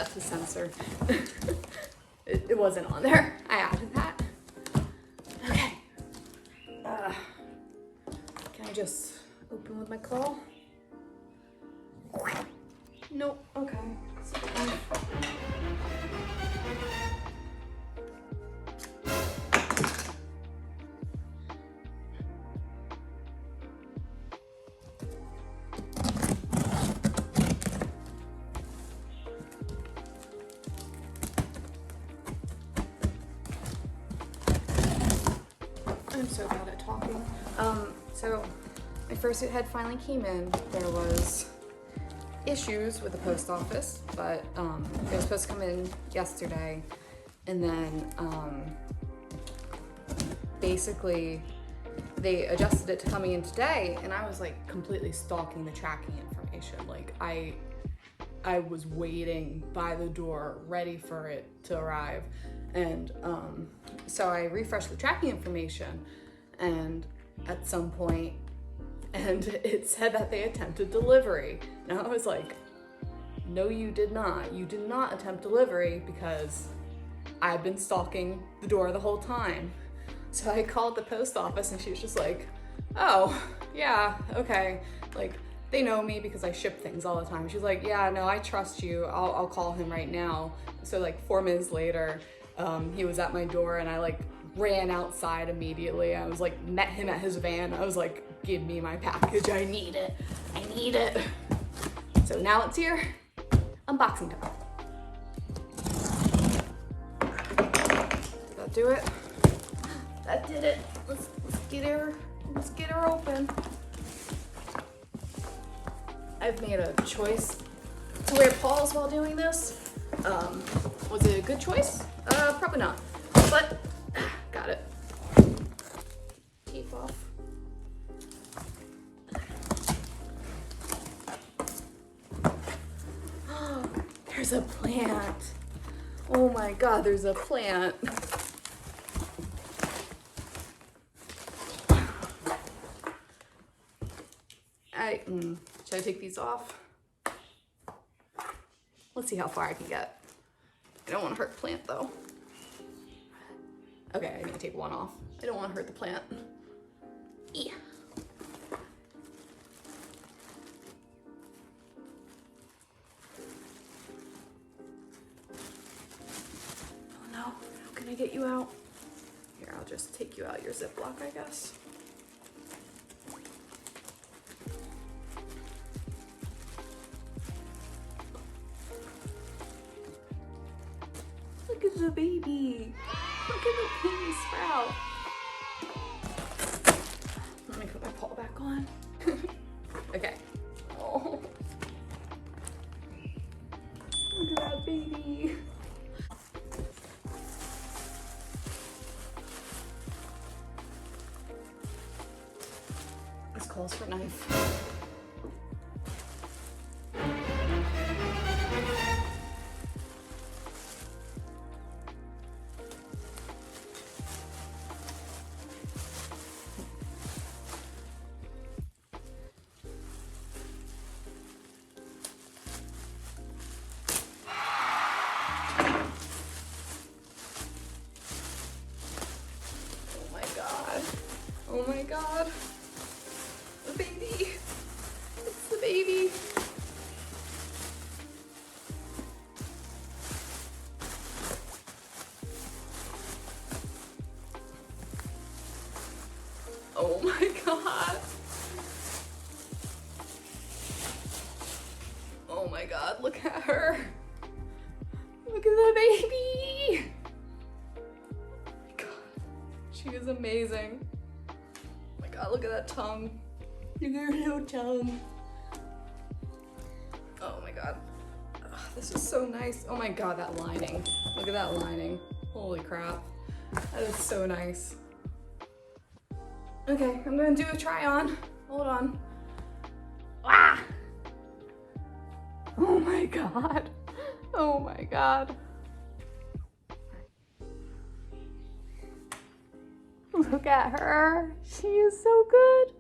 that to censor. It wasn't on there. I added that. Okay. Can I just open with my claw? Nope. Okay. I'm so bad at talking. So my fursuit head finally came in. There was issues with the post office, but it was supposed to come in yesterday, and then basically they adjusted it to coming in today, and I was like completely stalking the tracking information. Like I was waiting by the door ready for it to arrive, and so I refreshed the tracking information, and at some point, and it said that they attempted delivery. And I was like, no, you did not. You did not attempt delivery, because I've been stalking the door the whole time. So I called the post office, and she was just like, oh, yeah, okay. Like, they know me because I ship things all the time. She's like, yeah, no, I trust you. I'll call him right now. So like 4 minutes later, he was at my door, and I like ran outside immediately. I was like, met him at his van. I was like, give me my package. I need it. I need it. So now it's here. Unboxing time. Did that do it? That did it. Let's get her open. I've made a choice to wear paws while doing this. Was it a good choice? Probably not, but got it. Tape off. There's a plant. Oh my God, there's a plant. Should I take these off? Let's see how far I can get. I don't want to hurt the plant though. Okay, I need to take one off. I don't want to hurt the plant. Yeah. Oh no, how can I get you out? Here, I'll just take you out your Ziploc, I guess. Look at the baby. Look at the baby sprout. Let me put my paw back on. Okay. Oh. Look at that baby. This calls for knife. Oh my God, the baby, it's the baby. Oh my God. Oh my God, look at her. Look at the baby. Oh my God, she is amazing. God, look at that tongue. Look at her little tongue. Oh my God. Ugh, this is so nice. Oh my God, that lining. Look at that lining. Holy crap. That is so nice. Okay, I'm gonna do a try on. Hold on. Ah! Oh my God. Oh my God. Look at her. She is so good.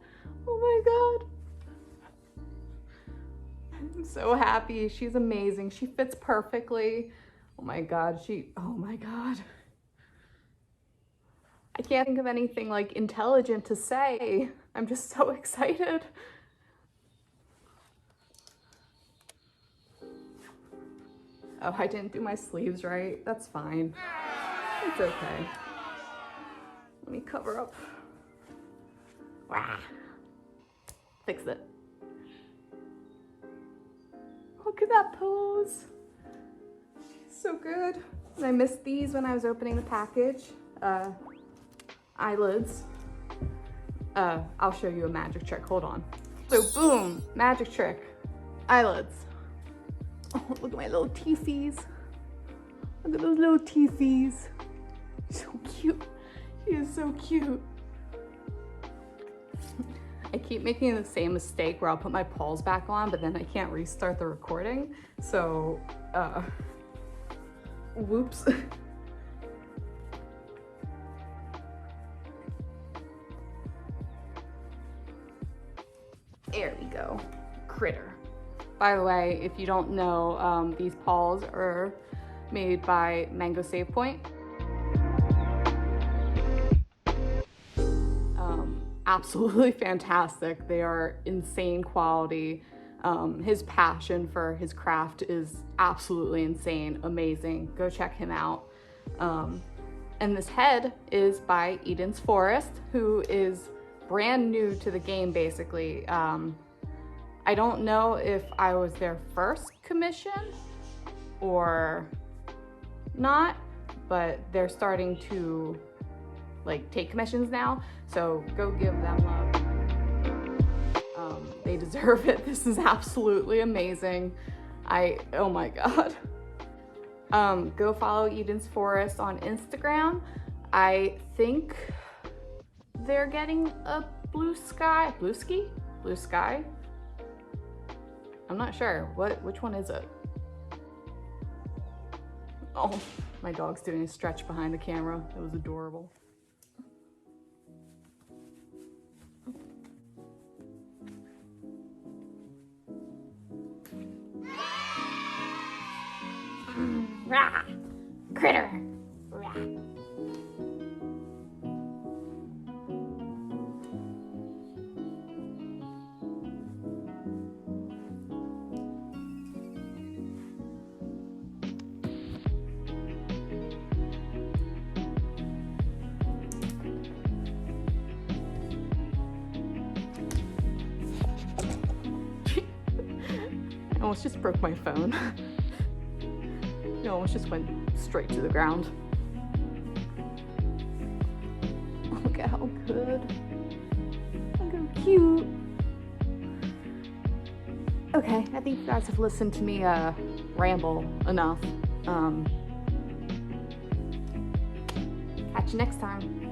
Oh my God. I'm so happy. She's amazing. She fits perfectly. Oh my God, oh my God. I can't think of anything like intelligent to say. I'm just so excited. Oh, I didn't do my sleeves right. That's fine. It's okay. Let me cover up. Wah. Fix it. Look at that pose. So good. And I missed these when I was opening the package. Eyelids. I'll show you a magic trick. Hold on. So boom, magic trick. Eyelids. Oh, look at my little teethies. Look at those little teethies. So cute. She is so cute. I keep making the same mistake where I'll put my paws back on, but then I can't restart the recording. So, whoops. There we go. Critter. By the way, if you don't know, these paws are made by Mango Save Point. Absolutely fantastic. They are insane quality. His passion for his craft is absolutely insane, amazing. Go check him out. And this head is by Eden's Forest, who is brand new to the game, basically. I don't know if I was their first commission or not, but they're starting to take commissions now, so go give them love. They deserve it. This is absolutely amazing. Oh my God. Go follow Eden's Forest on Instagram. I think they're getting a blue sky. I'm not sure. Which one is it? Oh, my dog's doing a stretch behind the camera. It was adorable. Rah! Critter! Rah! I almost just broke my phone. It almost just went straight to the ground. Look at how good. Look how cute. Okay, I think you guys have listened to me ramble enough. Catch you next time.